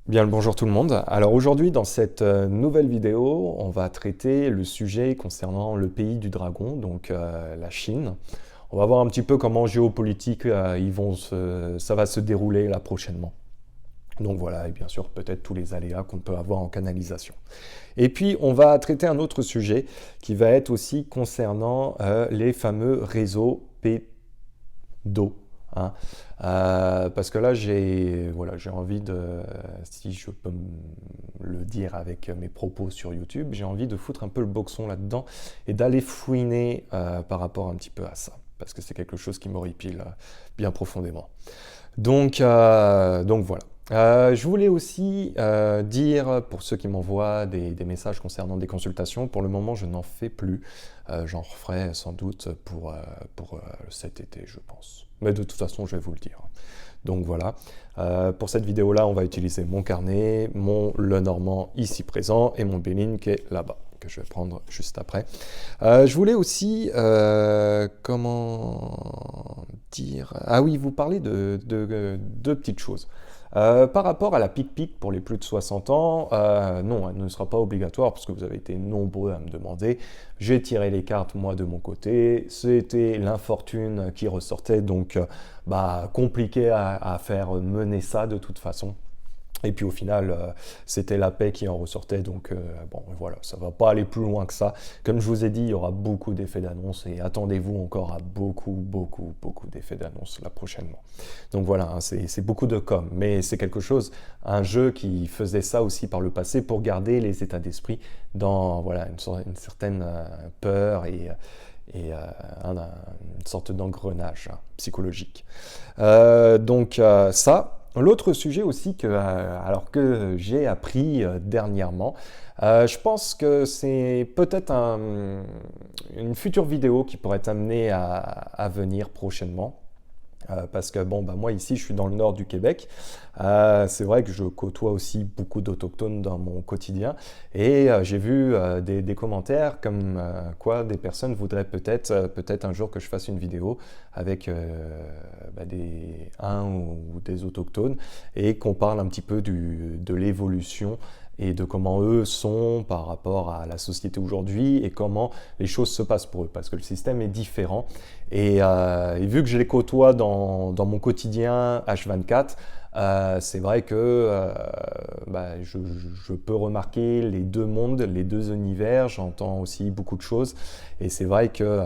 Bien le bonjour tout le monde. Alors aujourd'hui dans cette nouvelle vidéo, on va traiter le sujet concernant le pays du dragon, donc la Chine. On va voir un petit peu comment géopolitique ça va se dérouler là prochainement. Donc voilà, et bien sûr peut-être tous les aléas qu'on peut avoir en canalisation. Et puis on va traiter un autre sujet qui va être aussi concernant les fameux réseaux d'eau. Hein. Parce que là, j'ai envie de, si je peux le dire avec mes propos sur YouTube, j'ai envie de foutre un peu le boxon là-dedans et d'aller fouiner par rapport un petit peu à ça. Parce que c'est quelque chose qui m'horripile bien profondément. Donc voilà. Je voulais aussi dire, pour ceux qui m'envoient des messages concernant des consultations, pour le moment je n'en fais plus. J'en referai sans doute pour cet été, je pense. Mais de toute façon, je vais vous le dire. Donc voilà. Pour cette vidéo-là, on va utiliser mon carnet, mon Lenormand ici présent et mon Béline qui est là-bas, que je vais prendre juste après. Je voulais aussi, comment dire... Ah oui, vous parlez de deux petites choses. Par rapport à la pic-pic pour les plus de 60 ans, non, elle ne sera pas obligatoire parce que vous avez été nombreux à me demander. J'ai tiré les cartes moi de mon côté, c'était l'infortune qui ressortait, donc compliqué à faire mener ça de toute façon. Et puis au final, c'était la paix qui en ressortait, donc bon, voilà, ça va pas aller plus loin que ça. Comme je vous ai dit, il y aura beaucoup d'effets d'annonce et attendez-vous encore à beaucoup d'effets d'annonce là prochainement. Donc voilà, hein, c'est beaucoup de com, mais c'est quelque chose, un jeu qui faisait ça aussi par le passé pour garder les états d'esprit dans voilà, une certaine peur une sorte d'engrenage psychologique. Ça. L'autre sujet aussi alors que j'ai appris dernièrement, je pense que c'est peut-être une future vidéo qui pourrait être amenée à venir prochainement. Parce que bon, moi ici je suis dans le nord du Québec. C'est vrai que je côtoie aussi beaucoup d'autochtones dans mon quotidien et j'ai vu des commentaires comme quoi des personnes voudraient peut-être un jour que je fasse une vidéo avec un ou des autochtones et qu'on parle un petit peu de l'évolution et de comment eux sont par rapport à la société aujourd'hui et comment les choses se passent pour eux, parce que le système est différent. Et vu que je les côtoie dans mon quotidien H24, c'est vrai que je peux remarquer les deux mondes, les deux univers, j'entends aussi beaucoup de choses, et c'est vrai que,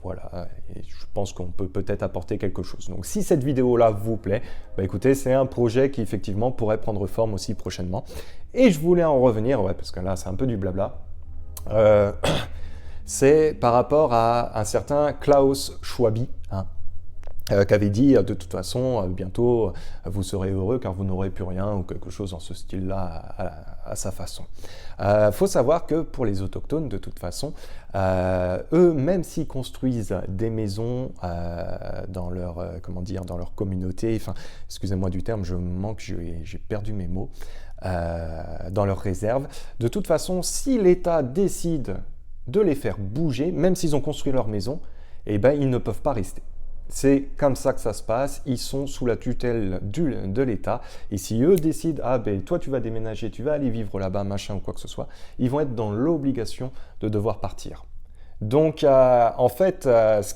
voilà, et je pense qu'on peut peut-être apporter quelque chose. Donc si cette vidéo-là vous plaît, écoutez, c'est un projet qui effectivement pourrait prendre forme aussi prochainement. Et je voulais en revenir, ouais, parce que là c'est un peu du blabla, euh, c'est par rapport à un certain Klaus Schwab, hein, qui avait dit de toute façon bientôt vous serez heureux car vous n'aurez plus rien ou quelque chose dans ce style-là à sa façon. Faut savoir que pour les autochtones de toute façon, eux même s'ils construisent des maisons dans leur dans leur communauté, enfin excusez-moi du terme, j'ai perdu mes mots, dans leur réserve. De toute façon, si l'État décide de les faire bouger, même s'ils ont construit leur maison, eh ben, ils ne peuvent pas rester. C'est comme ça que ça se passe, ils sont sous la tutelle de l'État, et si eux décident, ah ben toi tu vas déménager, tu vas aller vivre là-bas, machin ou quoi que ce soit, ils vont être dans l'obligation de devoir partir. Donc en fait, ce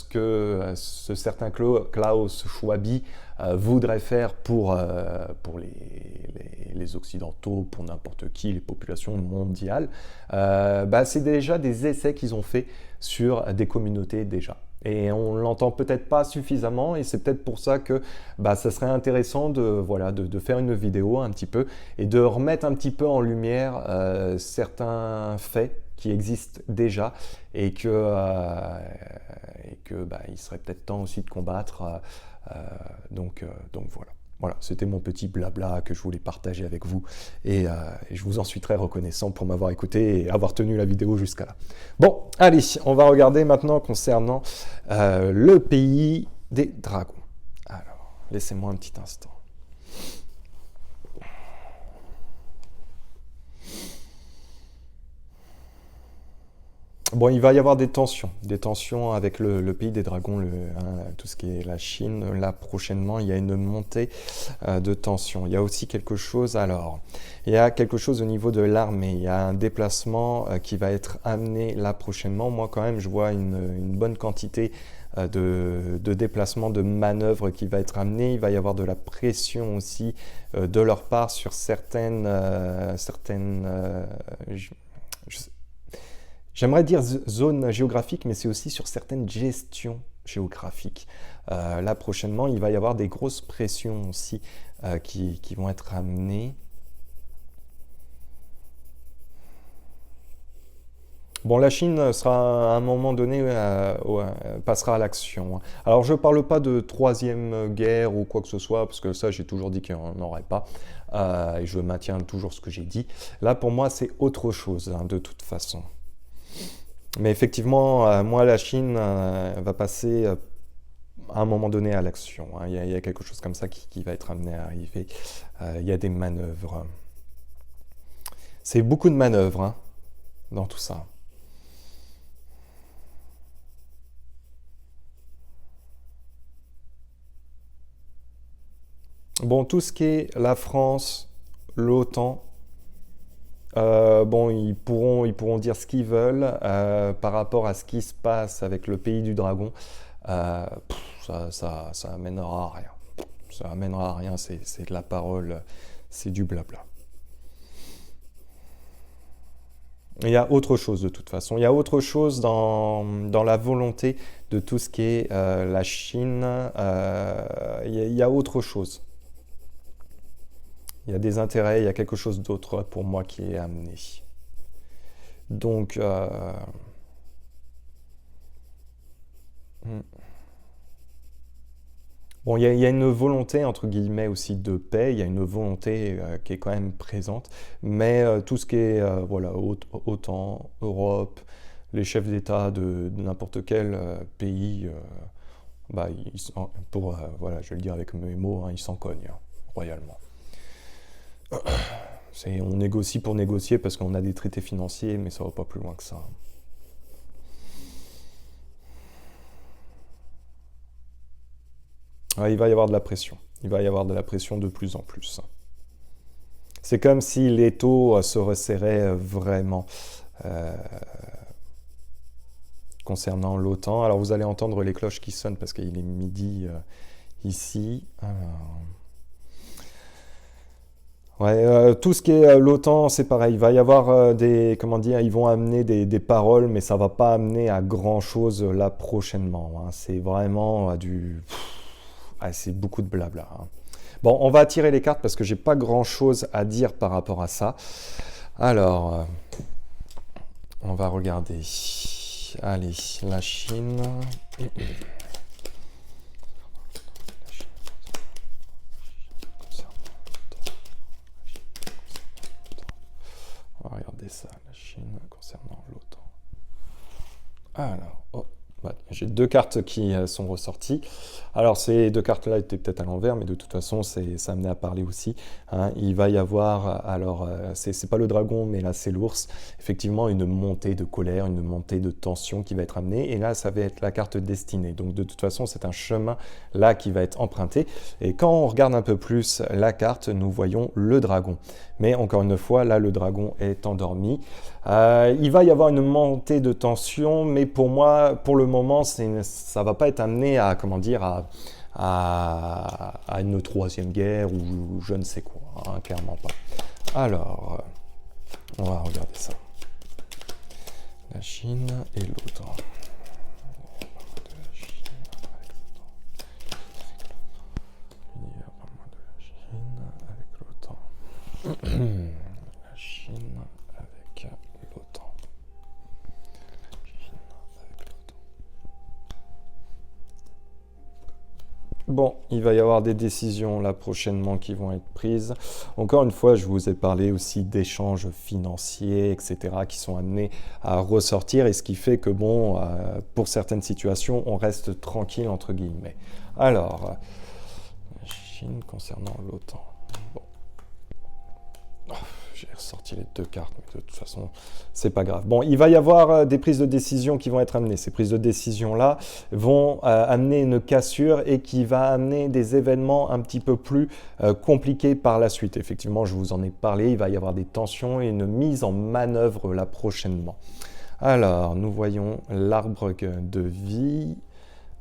que ce certain Klaus Schwab voudrait faire pour les Occidentaux, pour n'importe qui, les populations mondiales, c'est déjà des essais qu'ils ont fait sur des communautés déjà. Et on l'entend peut-être pas suffisamment, et c'est peut-être pour ça que ça serait intéressant de faire une vidéo un petit peu et de remettre un petit peu en lumière certains faits qui existent déjà et il serait peut-être temps aussi de combattre. Donc voilà. Voilà, c'était mon petit blabla que je voulais partager avec vous et je vous en suis très reconnaissant pour m'avoir écouté et avoir tenu la vidéo jusqu'à là. Bon, allez, on va regarder maintenant concernant le pays des dragons. Alors, laissez-moi un petit instant. Bon, il va y avoir des tensions avec le pays des dragons, tout ce qui est la Chine. Là, prochainement, il y a une montée de tensions. Il y a aussi quelque chose, alors, il y a quelque chose au niveau de l'armée. Il y a un déplacement qui va être amené là prochainement. Moi, quand même, je vois une bonne quantité de déplacements, de manœuvres qui va être amené. Il va y avoir de la pression aussi de leur part sur j'aimerais dire zone géographique, mais c'est aussi sur certaines gestions géographiques. Là, prochainement, il va y avoir des grosses pressions aussi qui vont être amenées. Bon, la Chine sera à un moment donné passera à l'action. Alors, je ne parle pas de troisième guerre ou quoi que ce soit, parce que ça, j'ai toujours dit qu'il n'y en aurait pas. Et je maintiens toujours ce que j'ai dit. Là, pour moi, c'est autre chose, hein, de toute façon. Mais effectivement, moi, la Chine va passer à un moment donné à l'action, hein. Il y a quelque chose comme ça qui va être amené à arriver. Il y a des manœuvres. C'est beaucoup de manœuvres, hein, dans tout ça. Bon, tout ce qui est la France, l'OTAN, bon, ils pourront dire ce qu'ils veulent par rapport à ce qui se passe avec le pays du dragon. Ça amènera à rien. Ça amènera à rien, c'est de la parole, c'est du blabla. Il y a autre chose de toute façon. Il y a autre chose dans la volonté de tout ce qui est la Chine. Il y a autre chose. Il y a des intérêts, il y a quelque chose d'autre pour moi qui est amené. Donc, hmm. Bon, il y a une volonté, entre guillemets, aussi de paix, il y a une volonté qui est quand même présente, mais tout ce qui est voilà, OTAN, Europe, les chefs d'État de n'importe quel pays, bah, voilà, je vais le dire avec mes mots, hein, ils s'en cognent, hein, royalement. On négocie pour négocier parce qu'on a des traités financiers, mais ça va pas plus loin que ça. Ouais, il va y avoir de la pression. Il va y avoir de la pression de plus en plus. C'est comme si les taux se resserraient vraiment euh, concernant l'OTAN. Alors vous allez entendre les cloches qui sonnent parce qu'il est midi ici. Alors, ouais, tout ce qui est l'OTAN, c'est pareil. Il va y avoir comment dire, ils vont amener des paroles, mais ça va pas amener à grand chose là prochainement, hein. C'est vraiment c'est beaucoup de blabla, hein. Bon, on va tirer les cartes parce que j'ai pas grand chose à dire par rapport à ça. Alors, on va regarder. Allez, la Chine. On va regarder ça, la Chine concernant l'OTAN. Alors, j'ai deux cartes qui sont ressorties. Alors, ces deux cartes-là étaient peut-être à l'envers, mais de toute façon, ça amenait à parler aussi, hein. Il va y avoir, alors, c'est pas le dragon, mais là, c'est l'ours. Effectivement, une montée de colère, une montée de tension qui va être amenée. Et là, ça va être la carte destinée. Donc, de toute façon, c'est un chemin là qui va être emprunté. Et quand on regarde un peu plus la carte, nous voyons le dragon. Mais encore une fois, là, le dragon est endormi. Il va y avoir une montée de tension, mais pour moi, pour le moment, ça ne va pas être amené à, comment dire, à une troisième guerre ou je ne sais quoi, hein, clairement pas. Alors, on va regarder ça. La Chine et l'OTAN. La Chine avec l'OTAN. Bon, il va y avoir des décisions là prochainement qui vont être prises. Encore une fois, je vous ai parlé aussi d'échanges financiers, etc., qui sont amenés à ressortir, et ce qui fait que, bon, pour certaines situations, on reste tranquille, entre guillemets. Alors, la Chine concernant l'OTAN. Bon. Oh, j'ai ressorti les deux cartes, mais de toute façon, c'est pas grave. Bon, il va y avoir des prises de décision qui vont être amenées. Ces prises de décision-là vont amener une cassure et qui va amener des événements un petit peu plus compliqués par la suite. Effectivement, je vous en ai parlé, il va y avoir des tensions et une mise en manœuvre là prochainement. Alors, nous voyons l'arbre de vie.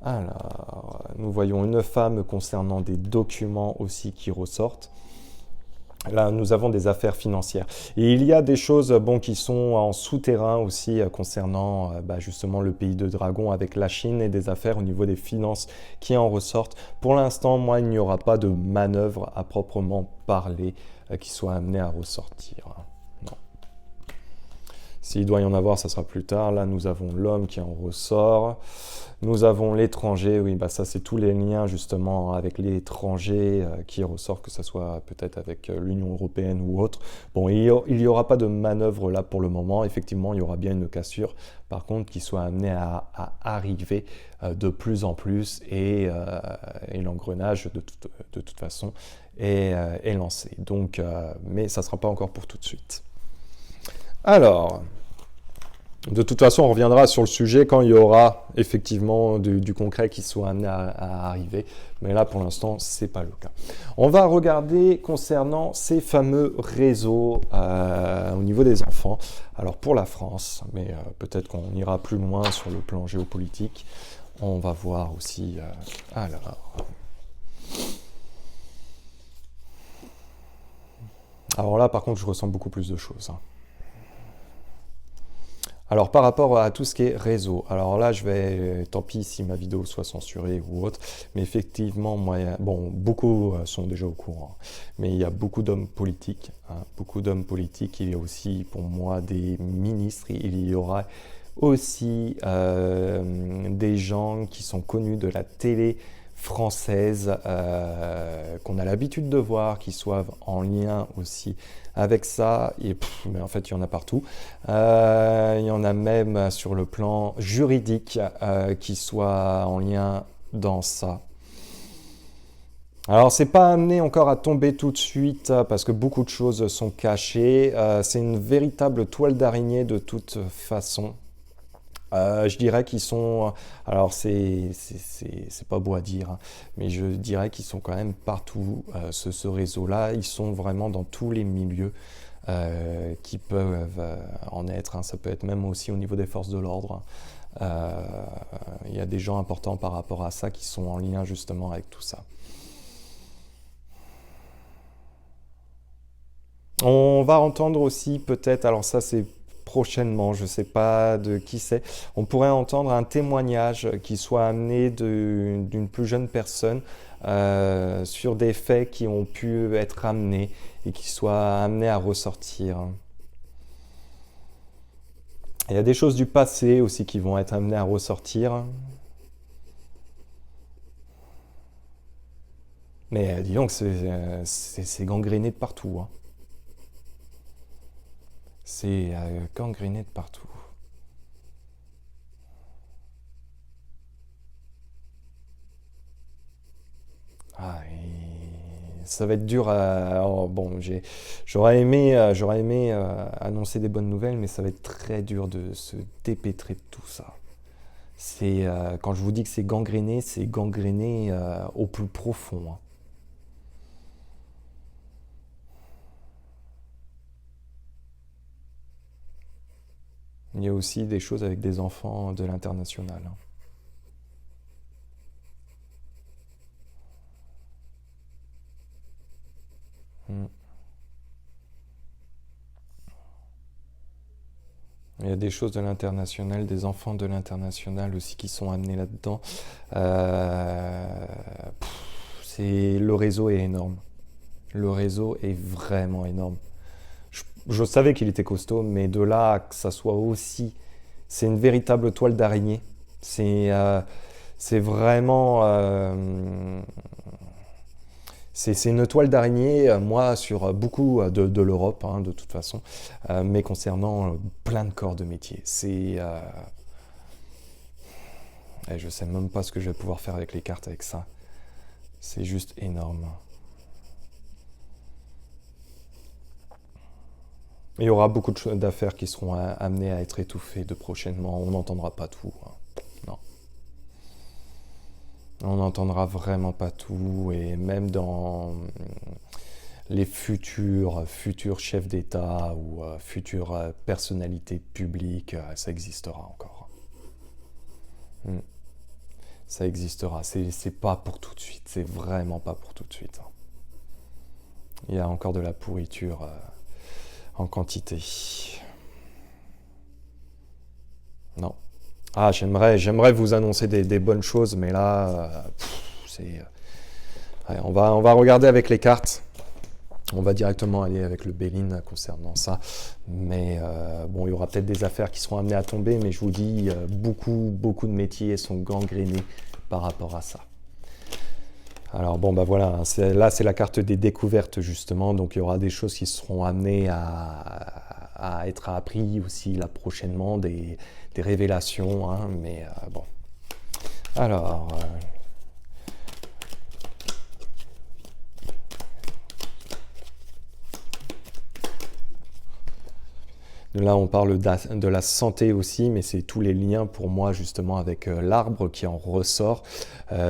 Alors, nous voyons une femme concernant des documents aussi qui ressortent. Là, nous avons des affaires financières. Et il y a des choses qui sont en souterrain aussi concernant justement le pays de Dragon avec la Chine et des affaires au niveau des finances qui en ressortent. Pour l'instant, moi, il n'y aura pas de manœuvre à proprement parler qui soit amenée à ressortir. Non. S'il doit y en avoir, ça sera plus tard. Là, nous avons l'homme qui en ressort. Nous avons l'étranger, oui, ça c'est tous les liens justement avec l'étranger qui ressort, que ce soit peut-être avec l'Union européenne ou autre. Bon, il n'y aura pas de manœuvre là pour le moment, effectivement il y aura bien une cassure, par contre qui soit amenée à arriver de plus en plus et l'engrenage de toute façon est lancé. Donc, mais ça ne sera pas encore pour tout de suite. Alors... De toute façon, on reviendra sur le sujet quand il y aura effectivement du concret qui soit amené à arriver. Mais là, pour l'instant, ce n'est pas le cas. On va regarder concernant ces fameux réseaux au niveau des enfants. Alors pour la France, mais peut-être qu'on ira plus loin sur le plan géopolitique. On va voir aussi... Alors là, par contre, je ressens beaucoup plus de choses. Alors par rapport à tout ce qui est réseau, alors là je vais, tant pis si ma vidéo soit censurée ou autre, mais effectivement, moi, beaucoup sont déjà au courant, mais il y a beaucoup d'hommes politiques, beaucoup d'hommes politiques, il y a aussi pour moi des ministres, il y aura aussi des gens qui sont connus de la télé française qu'on a l'habitude de voir, qui soient en lien aussi avec ça, et mais en fait il y en a partout. Il y en a même sur le plan juridique qui soient en lien dans ça. Alors c'est pas amené encore à tomber tout de suite parce que beaucoup de choses sont cachées. C'est une véritable toile d'araignée de toute façon. Je dirais qu'ils sont, alors c'est pas beau à dire, mais je dirais qu'ils sont quand même partout, ce réseau-là, ils sont vraiment dans tous les milieux qui peuvent en être, ça peut être même aussi au niveau des forces de l'ordre. Il y a des gens importants par rapport à ça qui sont en lien justement avec tout ça. On va entendre aussi peut-être, alors ça c'est prochainement, je ne sais pas de qui c'est, on pourrait entendre un témoignage qui soit amené d'une plus jeune personne sur des faits qui ont pu être amenés et qui soient amenés à ressortir. Il y a des choses du passé aussi qui vont être amenées à ressortir. Mais dis donc, c'est gangréné de partout. C'est gangréné de partout. Ça va être dur à... Alors, bon, j'aurais aimé annoncer des bonnes nouvelles, mais ça va être très dur de se dépêtrer de tout ça. Quand je vous dis que c'est gangréné au plus profond. Il y a aussi des choses avec des enfants de l'international. Il y a des choses de l'international, des enfants de l'international aussi qui sont amenés là-dedans. Le réseau est énorme. Le réseau est vraiment énorme. Je savais qu'il était costaud, mais de là que ça soit aussi... C'est une véritable toile d'araignée. C'est vraiment... c'est une toile d'araignée, moi, sur beaucoup de l'Europe, de toute façon, mais concernant plein de corps de métier. Je sais même pas ce que je vais pouvoir faire avec les cartes avec ça. C'est juste énorme. Il y aura beaucoup d'affaires qui seront amenées à être étouffées de prochainement. On n'entendra pas tout, hein. Non. On n'entendra vraiment pas tout. Et même dans les futurs chefs d'État ou futures personnalités publiques, ça existera encore. Mm. Ça existera. C'est pas pour tout de suite. C'est vraiment pas pour tout de suite, hein. Il y a encore de la pourriture en quantité. Non. Ah, j'aimerais vous annoncer des bonnes choses, mais là, ouais, on va regarder avec les cartes. On va directement aller avec le Béline concernant ça. Mais bon, il y aura peut-être des affaires qui seront amenées à tomber, mais je vous dis, beaucoup de métiers sont gangrénés par rapport à ça. Alors bon, bah voilà, là c'est la carte des découvertes justement, donc il y aura des choses qui seront amenées à être apprises aussi là prochainement, des révélations, hein, mais bon. Alors, là, on parle de la santé aussi, mais c'est tous les liens pour moi justement avec l'arbre qui en ressort.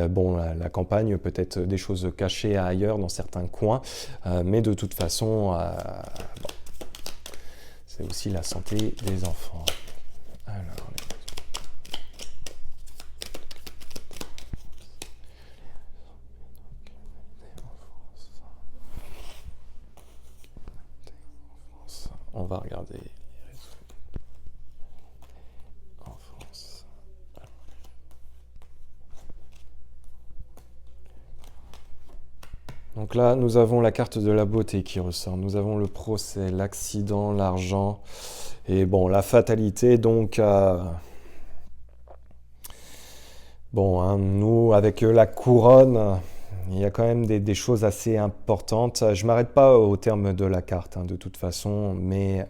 Bon, la campagne, peut-être des choses cachées ailleurs dans certains coins, mais de toute façon, bon, c'est aussi la santé des enfants. Alors, on va regarder. Donc là, nous avons la carte de la beauté qui ressort. Nous avons le procès, l'accident, l'argent et bon, la fatalité. Donc, bon, hein, nous, avec la couronne, il y a quand même des choses assez importantes. Je ne m'arrête pas au terme de la carte, hein, de toute façon, mais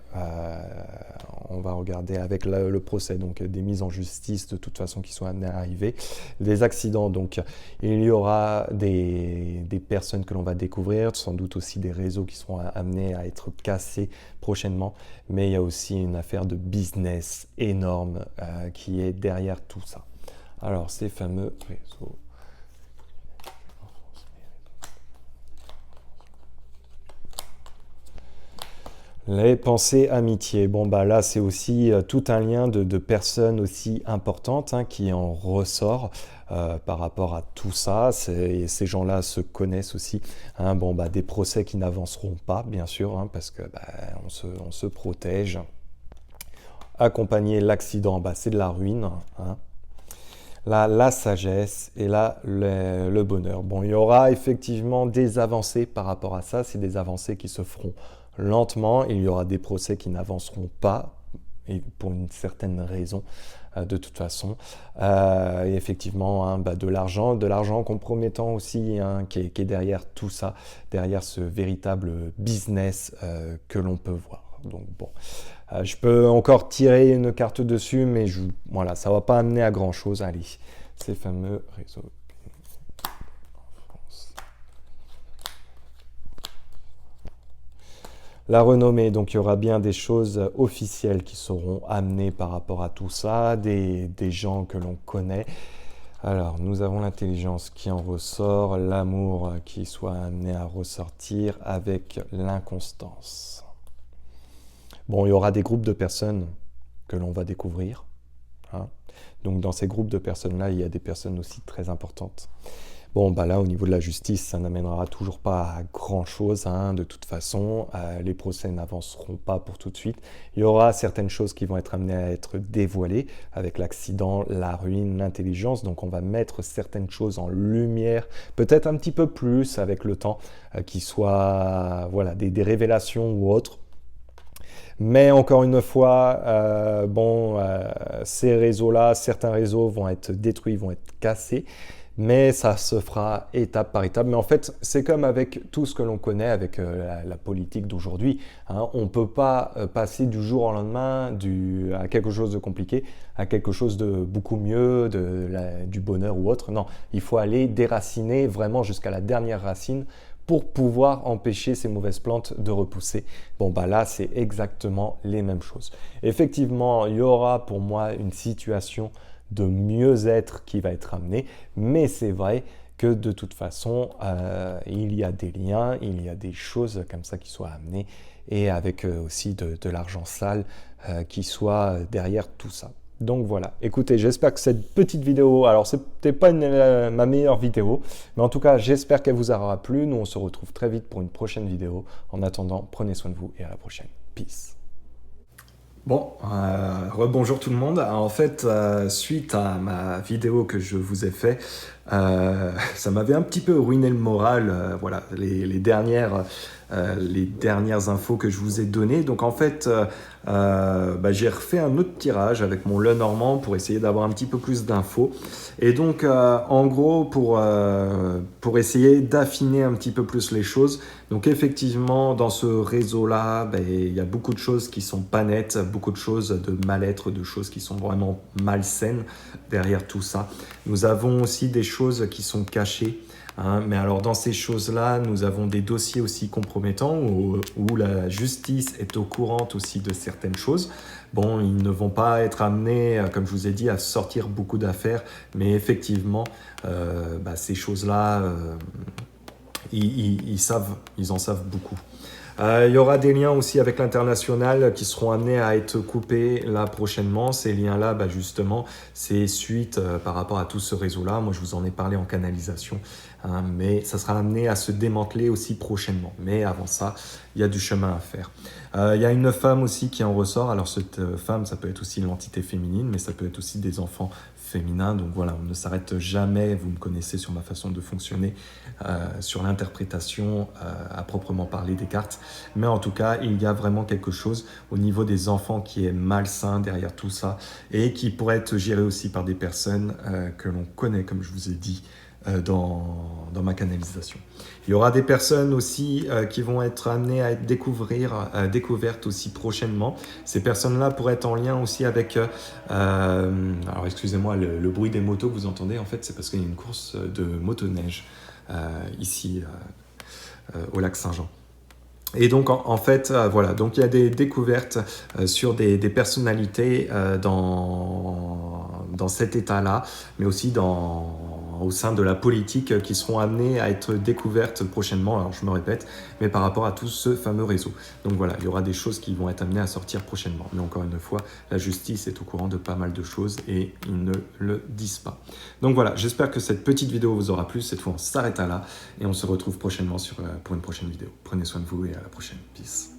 on va regarder avec le procès, donc des mises en justice de toute façon qui sont amenées à arriver, des accidents, donc il y aura des personnes que l'on va découvrir, sans doute aussi des réseaux qui seront amenés à être cassés prochainement, mais il y a aussi une affaire de business énorme qui est derrière tout ça. Alors ces fameux réseaux. Les pensées amitié. Bon, bah là, c'est aussi tout un lien de personnes aussi importantes, hein, qui en ressort par rapport à tout ça. Ces gens-là se connaissent aussi, hein. Bon, bah, des procès qui n'avanceront pas, bien sûr, hein, parce que bah, on se protège. Accompagner l'accident, bah, c'est de la ruine, hein. Là, la sagesse et là, le bonheur. Bon, il y aura effectivement des avancées par rapport à ça. C'est des avancées qui se feront lentement. Il y aura des procès qui n'avanceront pas, et pour une certaine raison, de toute façon. Et effectivement, hein, bah, de l'argent compromettant aussi, hein, qui est derrière tout ça, derrière ce véritable business que l'on peut voir. Donc bon, je peux encore tirer une carte dessus, mais voilà, ça ne va pas amener à grand chose. Allez, ces fameux réseaux. La renommée, donc il y aura bien des choses officielles qui seront amenées par rapport à tout ça, des gens que l'on connaît. Alors, nous avons l'intelligence qui en ressort, l'amour qui soit amené à ressortir avec l'inconstance. Bon, il y aura des groupes de personnes que l'on va découvrir, hein. Donc dans ces groupes de personnes-là, il y a des personnes aussi très importantes. Bon, bah là, au niveau de la justice, ça n'amènera toujours pas à grand-chose, hein, de toute façon. Les procès n'avanceront pas pour tout de suite. Il y aura certaines choses qui vont être amenées à être dévoilées avec l'accident, la ruine, l'intelligence. Donc, on va mettre certaines choses en lumière, peut-être un petit peu plus avec le temps, qui soient voilà, des révélations ou autres. Mais encore une fois, bon, ces réseaux-là, certains réseaux vont être détruits, vont être cassés. Mais ça se fera étape par étape. Mais en fait, c'est comme avec tout ce que l'on connaît, avec la politique d'aujourd'hui, hein. On ne peut pas passer du jour au lendemain à quelque chose de compliqué à quelque chose de beaucoup mieux, du bonheur ou autre. Non, il faut aller déraciner vraiment jusqu'à la dernière racine pour pouvoir empêcher ces mauvaises plantes de repousser. Bon, bah là, c'est exactement les mêmes choses. Effectivement, il y aura pour moi une situation de mieux-être qui va être amenée, mais c'est vrai que de toute façon, il y a des liens, il y a des choses comme ça qui soient amenées, et avec aussi de l'argent sale qui soit derrière tout ça. Donc voilà, écoutez, j'espère que cette petite vidéo, alors c'était pas ma meilleure vidéo, mais en tout cas, j'espère qu'elle vous aura plu. Nous, on se retrouve très vite pour une prochaine vidéo. En attendant, prenez soin de vous et à la prochaine. Peace. Bon, rebonjour tout le monde. Alors, en fait, suite à ma vidéo que je vous ai fait, ça m'avait un petit peu ruiné le moral. Voilà, les dernières infos que je vous ai données. Donc en fait, j'ai refait un autre tirage avec mon Lenormand pour essayer d'avoir un petit peu plus d'infos. Et donc, en gros, pour essayer d'affiner un petit peu plus les choses. Donc effectivement, dans ce réseau-là, il y a beaucoup de choses qui sont pas nettes, beaucoup de choses de mal-être, de choses qui sont vraiment malsaines derrière tout ça. Nous avons aussi des choses qui sont cachées. Mais alors dans ces choses-là, nous avons des dossiers aussi compromettants où la justice est au courant aussi de certaines choses. Bon, ils ne vont pas être amenés, comme je vous ai dit, à sortir beaucoup d'affaires, mais effectivement, ces choses-là, ils en savent beaucoup. Il y aura des liens aussi avec l'international qui seront amenés à être coupés là prochainement. Ces liens-là, justement, c'est suite par rapport à tout ce réseau-là. Moi, je vous en ai parlé en canalisation, mais ça sera amené à se démanteler aussi prochainement. Mais avant ça, il y a du chemin à faire. Il y a une femme aussi qui en ressort. Alors, cette femme, ça peut être aussi l'entité féminine, mais ça peut être aussi des enfants féminin. Donc voilà, on ne s'arrête jamais, vous me connaissez sur ma façon de fonctionner, sur l'interprétation à proprement parler des cartes. Mais en tout cas, il y a vraiment quelque chose au niveau des enfants qui est malsain derrière tout ça et qui pourrait être géré aussi par des personnes que l'on connaît, comme je vous ai dit, dans ma canalisation. Il y aura des personnes aussi qui vont être amenées à être découvertes aussi prochainement. Ces personnes-là pourraient être en lien aussi avec... alors excusez-moi, le bruit des motos que vous entendez, en fait, c'est parce qu'il y a une course de motoneige ici au lac Saint-Jean. Et donc en fait, voilà, donc il y a des découvertes sur des personnalités dans cet état-là, mais aussi au sein de la politique qui seront amenées à être découvertes prochainement, alors je me répète, mais par rapport à tout ce fameux réseau. Donc voilà, il y aura des choses qui vont être amenées à sortir prochainement. Mais encore une fois, la justice est au courant de pas mal de choses et ils ne le disent pas. Donc voilà, j'espère que cette petite vidéo vous aura plu. Cette fois, on s'arrête là et on se retrouve prochainement pour une prochaine vidéo. Prenez soin de vous et à la prochaine. Peace.